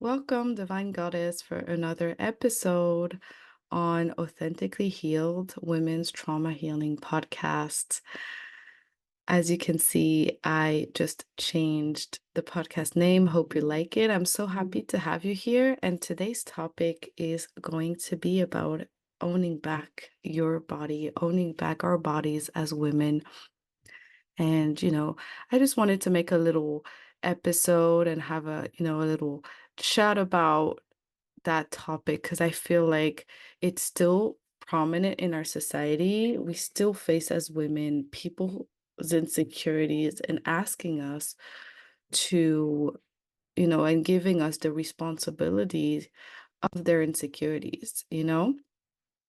Welcome, Divine Goddess, for another episode on Authentically Healed Women's Trauma Healing Podcast. As you can see, I just changed the podcast name. Hope you like it. I'm so happy to have you here. And today's topic is going to be about owning back your body, owning back our bodies as women. And, I just wanted to make a little episode and have a little chat about that topic because I feel like it's still prominent in our society. We still face as women people's insecurities and asking us to, and giving us the responsibility of their insecurities.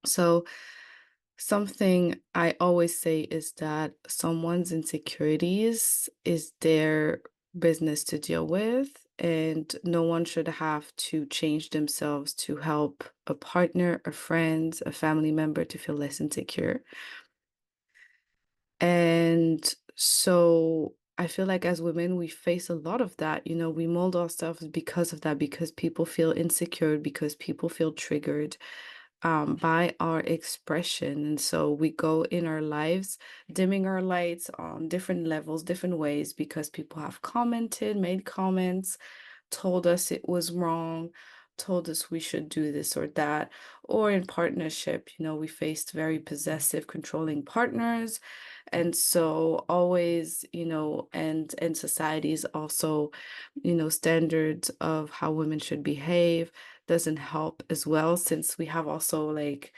So something I always say is that someone's insecurities is their business to deal with, and no one should have to change themselves to help a partner, a friend, a family member to feel less insecure. And so I feel like as women, we face a lot of that. We mold ourselves because of that, because people feel insecure, because people feel triggered by our expression. And so we go in our lives dimming our lights on different levels, different ways, because people have commented, made comments, told us it was wrong, told us we should do this or that. Or in partnership, we faced very possessive, controlling partners. And so always, and societies also, standards of how women should behave doesn't help as well, since we have also like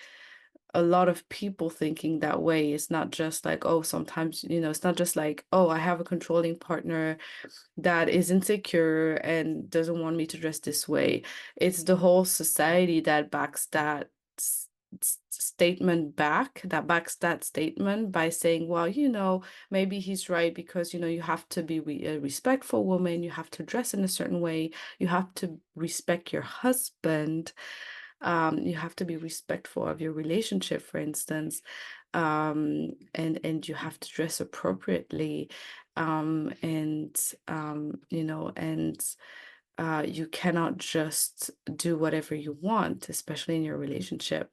a lot of people thinking that way. It's not just like, oh, sometimes, it's not just like, oh, I have a controlling partner that is insecure and doesn't want me to dress this way. It's the whole society that backs that that backs that statement by saying, well, maybe he's right because, you have to be a respectful woman, you have to dress in a certain way, you have to respect your husband, you have to be respectful of your relationship, for instance, and you have to dress appropriately, and you cannot just do whatever you want, especially in your relationship.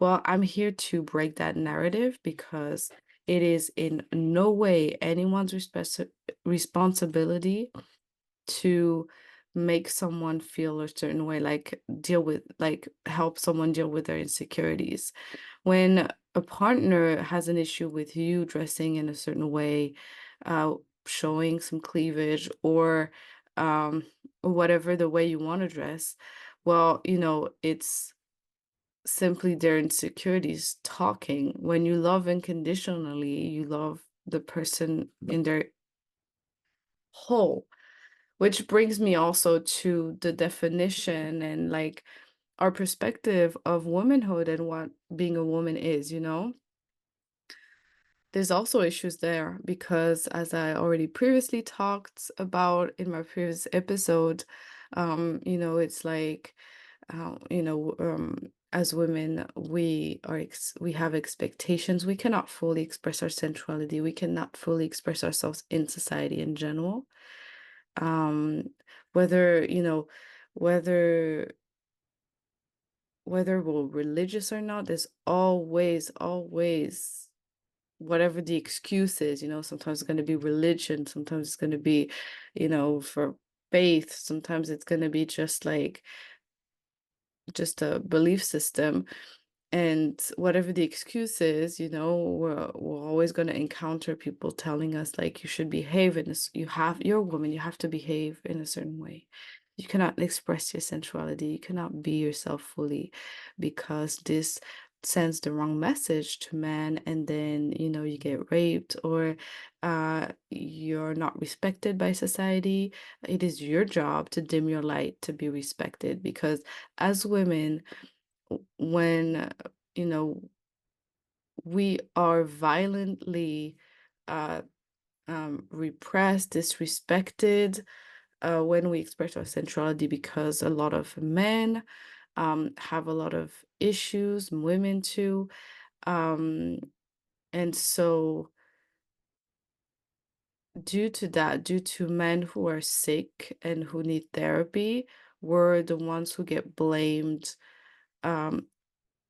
Well, I'm here to break that narrative because it is in no way anyone's responsibility to make someone feel a certain way, like help someone deal with their insecurities. When a partner has an issue with you dressing in a certain way, uh, showing some cleavage, um, or whatever the way you want to dress, well, it's simply their insecurities talking. When you love unconditionally, you love the person in their whole. Which brings me also to the definition and like our perspective of womanhood and what being a woman is. There's also issues there because, as I already previously talked about in my previous episode, it's like, as women, we have expectations. We cannot fully express our sensuality. We cannot fully express ourselves in society in general. um whether whether we're religious or not, there's always whatever the excuse is. Sometimes it's going to be religion, sometimes it's going to be for faith, sometimes it's going to be just a belief system. And whatever the excuse is, we're always going to encounter people telling us like, you should behave in this, you're a woman, you have to behave in a certain way. You cannot express your sensuality, you cannot be yourself fully, because this sends the wrong message to men, and then you get raped, or you're not respected by society. It is your job to dim your light to be respected, because as women, when you know we are violently uh, repressed, disrespected, when we express our sensuality, because a lot of men have a lot of issues, women too, um, and so due to that, due to men who are sick and who need therapy, we're the ones who get blamed um,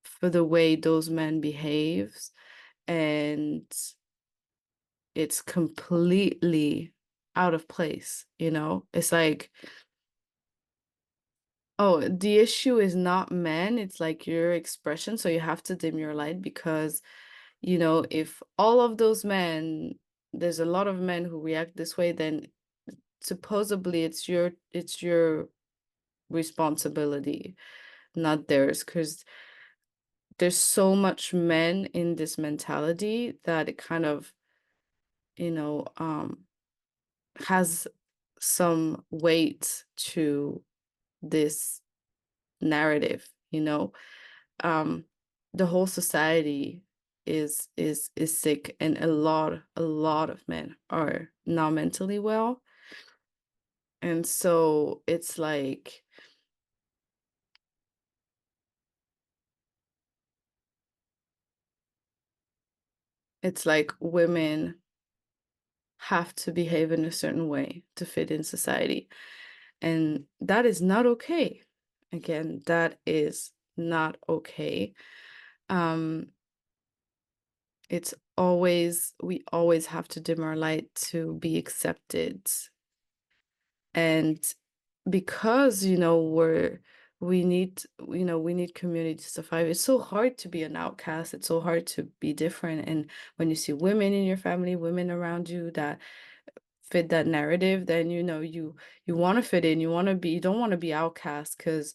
for the way those men behaves, and it's completely out of place, you know? It's like, oh, the issue is not men, it's like your expression, so you have to dim your light because, you know, if all of those men, there's a lot of men who react this way, then supposedly it's your responsibility, not theirs, because there's so much men in this mentality that it kind of, you know, has some weight to this narrative, you know. Um, the whole society is sick, and a lot of men are not mentally well. And so it's like women have to behave in a certain way to fit in society. And that is not okay. Again, that is not okay. Um, we always have to dim our light to be accepted. And because, you know, we need community to survive. It's so hard to be an outcast. It's so hard to be different. And when you see women in your family, women around you that fit that narrative, then you want to fit in. You don't want to be outcast, because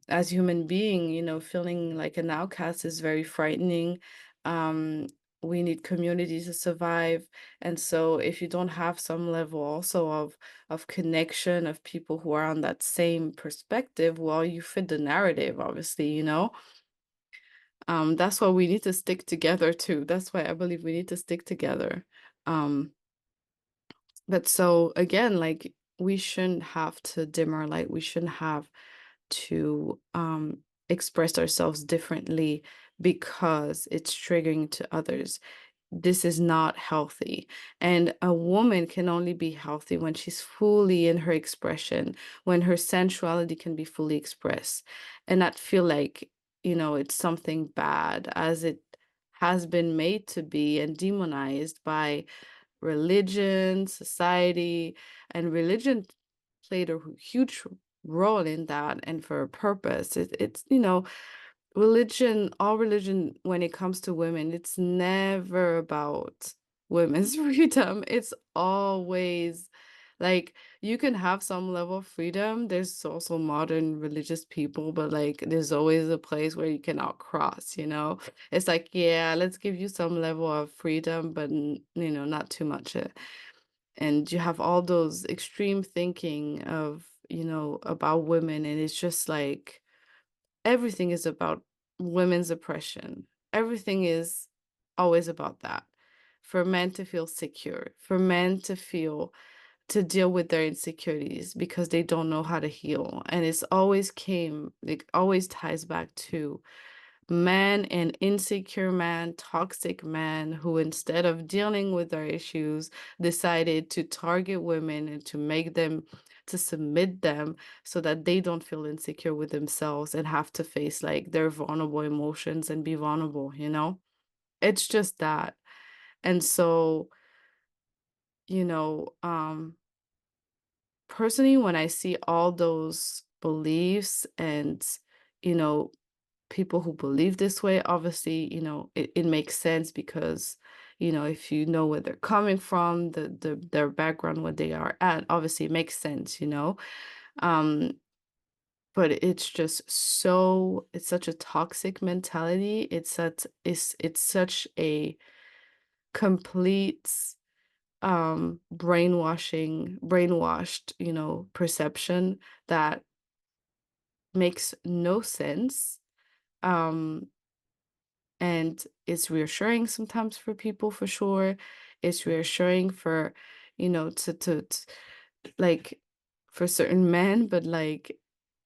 as human being, feeling like an outcast is very frightening. Um, we need community to survive. And so if you don't have some level also of connection of people who are on that same perspective, well, you fit the narrative, obviously. That's why we need to stick together too. That's why I believe we need to stick together. Um, but so again, like, we shouldn't have to dim our light. We shouldn't have to express ourselves differently because it's triggering to others. This is not healthy. And a woman can only be healthy when she's fully in her expression, when her sensuality can be fully expressed, and not feel like, it's something bad as it has been made to be and demonized by religion, society, and religion played a huge role in that, and for a purpose. All religion, when it comes to women, it's never about women's freedom. It's always like, you can have some level of freedom. There's also modern religious people, but like, there's always a place where you cannot cross. It's like, yeah, let's give you some level of freedom, but not too much. And you have all those extreme thinking of, about women, and it's just like everything is about women's oppression. Everything is always about that. For men to feel secure, for men to deal with their insecurities because they don't know how to heal. And it always ties back to man, an insecure man, toxic man, who instead of dealing with their issues decided to target women and to submit them so that they don't feel insecure with themselves and have to face like their vulnerable emotions and be vulnerable. It's just that. And so, you know, um, personally, when I see all those beliefs and, you know, people who believe this way, obviously, it makes sense because, if you know where they're coming from, their background, where they are at, obviously it makes sense. Um, but it's such a toxic mentality. It's such a complete brainwashed, perception that makes no sense. Um, and it's reassuring sometimes for people, for sure. It's reassuring for, like, for certain men, but like,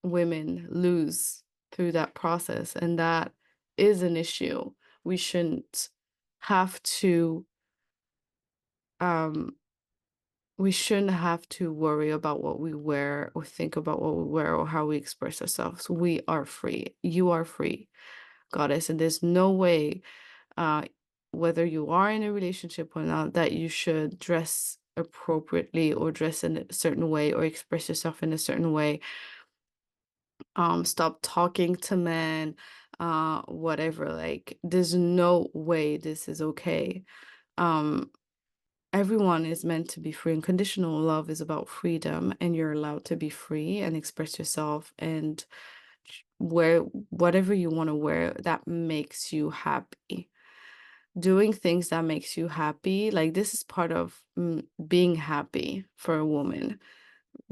women lose through that process, and that is an issue. We shouldn't have to um we shouldn't have to worry about what we wear or think about what we wear or how we express ourselves. We are free. You are free, goddess. And there's no way, uh, whether you are in a relationship or not, that you should dress appropriately or dress in a certain way or express yourself in a certain way. Stop talking to men, whatever. Like, there's no way this is okay. Um, Everyone is meant to be free. Unconditional love is about freedom, and you're allowed to be free and express yourself and wear whatever you want to wear that makes you happy. Doing things that makes you happy, like this is part of being happy for a woman,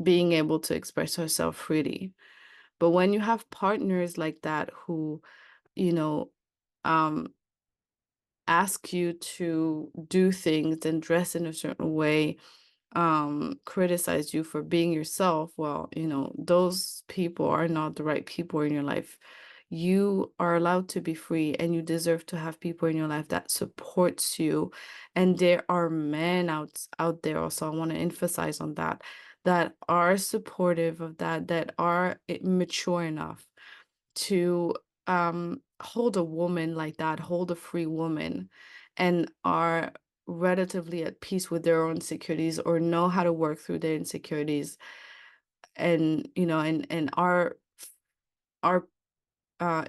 being able to express herself freely. But when you have partners like that who, you know, um, ask you to do things and dress in a certain way, criticize you for being yourself, well, those people are not the right people in your life. You are allowed to be free, and you deserve to have people in your life that supports you. And there are men out there also, I want to emphasize on that, that are supportive of that, that are mature enough to hold a woman like that, hold a free woman, and are relatively at peace with their own insecurities or know how to work through their insecurities, and and are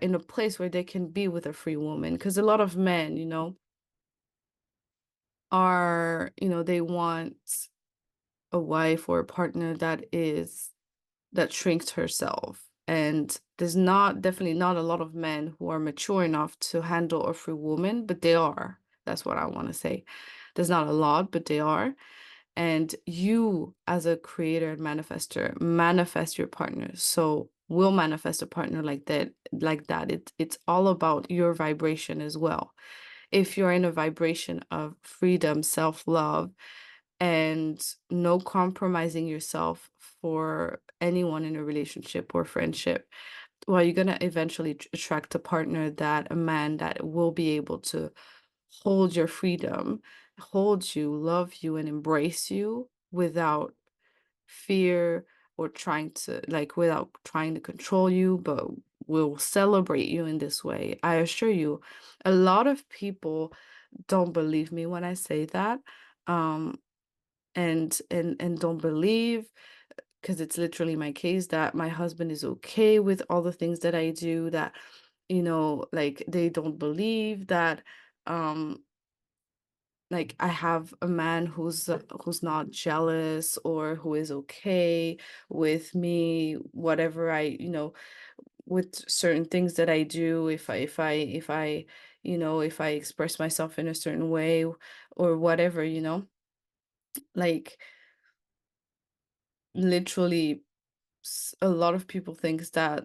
in a place where they can be with a free woman. Because a lot of men, are, they want a wife or a partner that shrinks herself. And there's not definitely not a lot of men who are mature enough to handle a free woman, but they are. That's what I want to say. There's not a lot, but they are. And you, as a creator and manifester, manifest your partner. So we'll manifest a partner like that, like that. It's all about your vibration as well. If you're in a vibration of freedom, self-love, and no compromising yourself for anyone in a relationship or friendship, well, you're gonna eventually attract a man that will be able to hold your freedom, hold you, love you, and embrace you without fear or without trying to control you, but will celebrate you in this way. I assure you, a lot of people don't believe me when I say that. Um, and don't believe, because it's literally my case, that my husband is okay with all the things that I do, that like they don't believe that um like I have a man who's not jealous, or who is okay with me, whatever I, with certain things that I do, if I express myself in a certain way or whatever, like literally a lot of people thinks that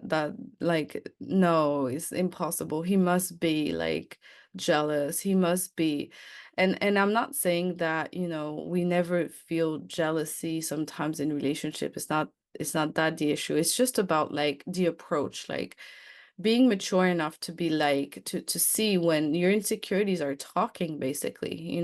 like, no, it's impossible, he must be like jealous, he must be. And I'm not saying that, we never feel jealousy sometimes in relationship. It's not that the issue. It's just about like the approach, like being mature enough to be like to see when your insecurities are talking, basically,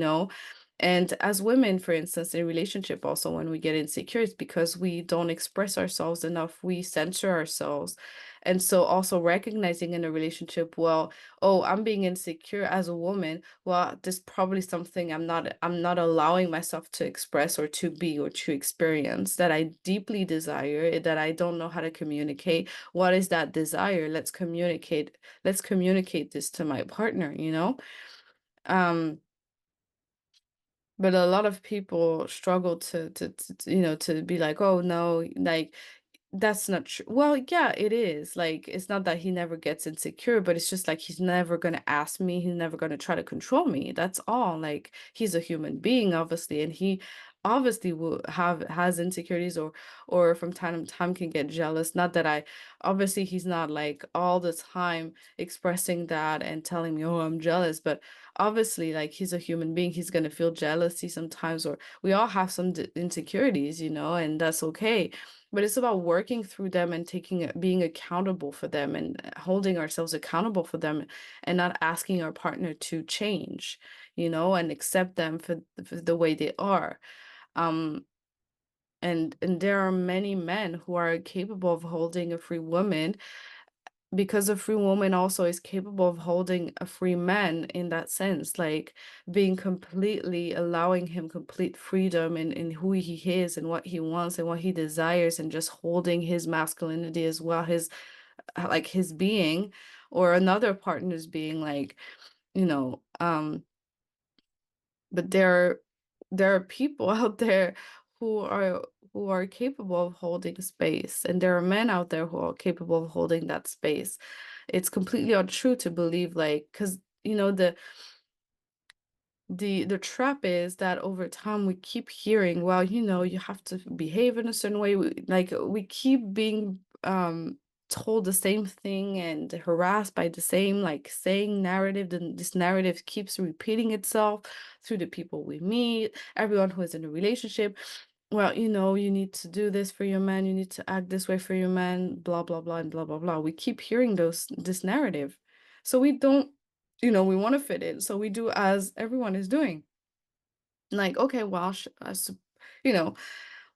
and as women, for instance, in relationship, also when we get insecure, it's because we don't express ourselves enough, we censor ourselves. And so also recognizing in a relationship, well, oh, I'm being insecure as a woman, well, there's probably something I'm not allowing myself to express or to be or to experience that I deeply desire, that I don't know how to communicate. What is that desire? Let's communicate this to my partner, um but a lot of people struggle to be like, oh no, like that's not true. Well, yeah, it is. Like, it's not that he never gets insecure, but it's just like he's never gonna ask me, he's never gonna try to control me. That's all. Like, he's a human being, obviously, and he obviously will has insecurities, or from time to time can get jealous. Not that I obviously he's not like all the time expressing that and telling me, oh, I'm jealous, but obviously, like, he's a human being, he's gonna feel jealousy sometimes, or we all have some insecurities, and that's okay. But it's about working through them and being accountable for them, and holding ourselves accountable for them, and not asking our partner to change, and accept them for the way they are. Um, And there are many men who are capable of holding a free woman, because a free woman also is capable of holding a free man in that sense, like being completely allowing him complete freedom in who he is and what he wants and what he desires, and just holding his masculinity as well, his like his being, or another partner's being, like, you know, but there are people out there who are who are capable of holding space, and there are men out there who are capable of holding that space. It's completely untrue to believe, like, because the trap is that over time we keep hearing, well, you have to behave in a certain way. We keep being told the same thing and harassed by the same, like, saying narrative. Then this narrative keeps repeating itself through the people we meet, everyone who is in a relationship. Well, you need to do this for your man, you need to act this way for your man, blah blah blah and blah blah blah. We keep hearing this narrative. So we don't, we want to fit in, so we do as everyone is doing. Like, okay, well, you know,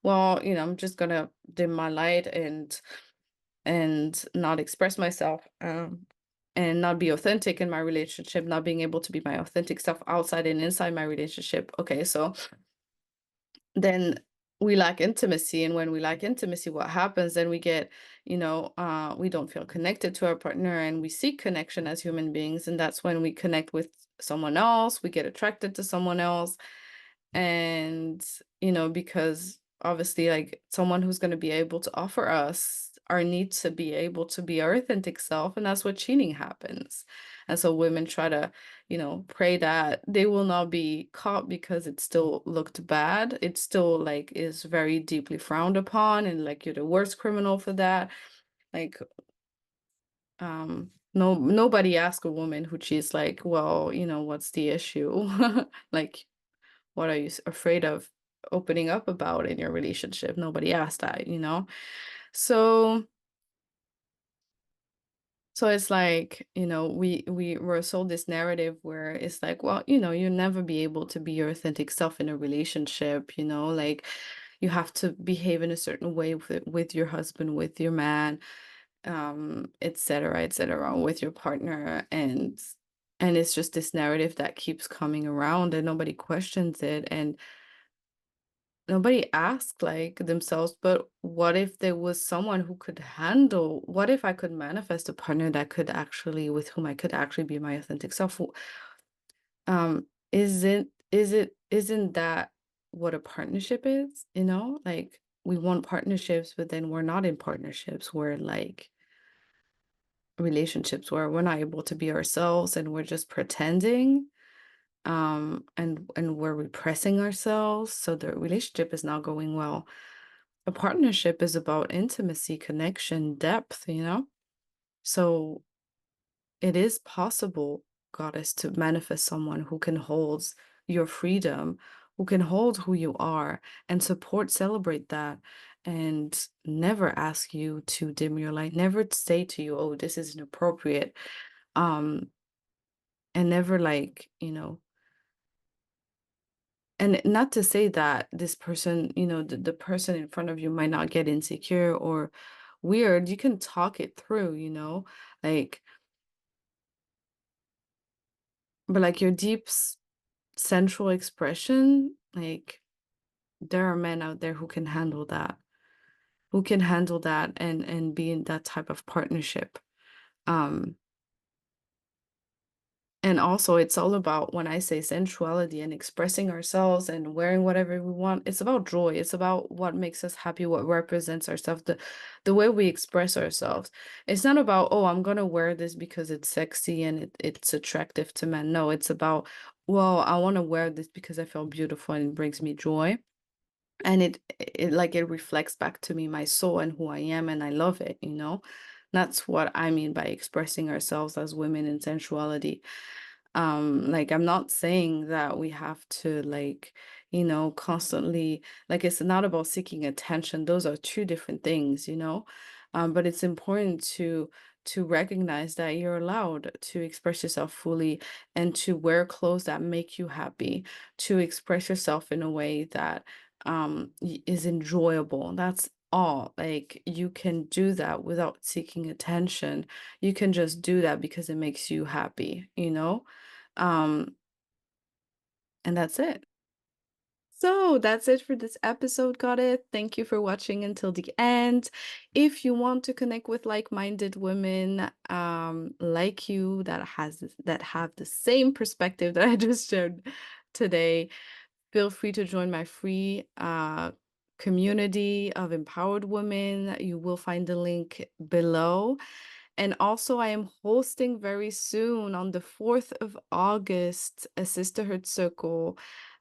I'm just gonna dim my light and not express myself, and not be authentic in my relationship, not being able to be my authentic self outside and inside my relationship. Okay, so then we lack intimacy, and when we lack intimacy, what happens? Then we get, we don't feel connected to our partner, and we seek connection as human beings, and that's when we connect with someone else, we get attracted to someone else. And because obviously, like, someone who's going to be able to offer us our need to be able to be our authentic self, and that's what cheating happens. And so women try to, pray that they will not be caught, because it still looked bad, it still, like, is very deeply frowned upon, and, like, you're the worst criminal for that. Like, no, nobody asks a woman who cheats, like, well, what's the issue? Like, what are you afraid of opening up about in your relationship? Nobody asked that. So it's like, we were sold this narrative where it's like, well, you'll never be able to be your authentic self in a relationship, like, you have to behave in a certain way with your husband, with your man, et cetera, with your partner. And it's just this narrative that keeps coming around, and nobody questions it. And nobody asked, like, themselves, but what if there was someone who could handle, what if I could manifest a partner that could actually, with whom I could actually be my authentic self? Isn't that what a partnership is? Like, we want partnerships, but then we're not in partnerships. We're like relationships where we're not able to be ourselves, and we're just pretending, and we're repressing ourselves, so the relationship is not going well. A partnership is about intimacy, connection, depth. So it is possible, goddess, to manifest someone who can hold your freedom, who can hold who you are and support, celebrate that, and never ask you to dim your light, never say to you, oh, this is inappropriate. Um, and never, like, and not to say that this person, the person in front of you might not get insecure or weird. You can talk it through, like, but like your deep sensual expression, like, there are men out there who can handle that, and be in that type of partnership. Um, And also, it's all about, when I say sensuality and expressing ourselves and wearing whatever we want, it's about joy. It's about what makes us happy, what represents ourselves, the way we express ourselves. It's not about, oh, I'm gonna wear this because it's sexy and it's attractive to men. No, it's about, well, I want to wear this because I feel beautiful and it brings me joy. And it reflects back to me, my soul and who I am, and I love it. That's what I mean by expressing ourselves as women in sensuality. Like, I'm not saying that we have to, like, constantly, like, it's not about seeking attention. Those are two different things. But it's important to recognize that you're allowed to express yourself fully, and to wear clothes that make you happy, to express yourself in a way that is enjoyable. That's all. Like you can do that without seeking attention. You can just do that because it makes you happy, you know? Um, and that's it. So that's it for this episode, got it? Thank you for watching until the end. If you want to connect with like-minded women like you that have the same perspective that I just shared today, feel free to join my free community of empowered women. You will find the link below. And also, I am hosting very soon on the 4th of August a sisterhood circle.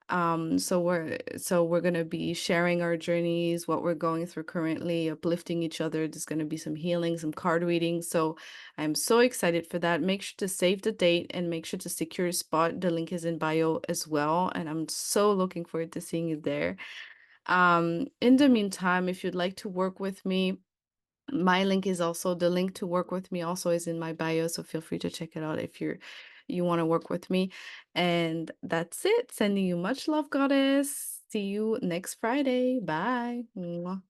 So we're gonna be sharing our journeys, what we're going through currently, uplifting each other. There's gonna be some healing, some card reading. So I'm so excited for that. Make sure to save the date and make sure to secure a spot. The link is in bio as well, and I'm so looking forward to seeing you there. In the meantime, if you'd like to work with me, my link is also the link to work with me also is in my bio, so feel free to check it out if you want to work with me. And that's it. Sending you much love, goddess. See you next Friday. Bye. Mwah.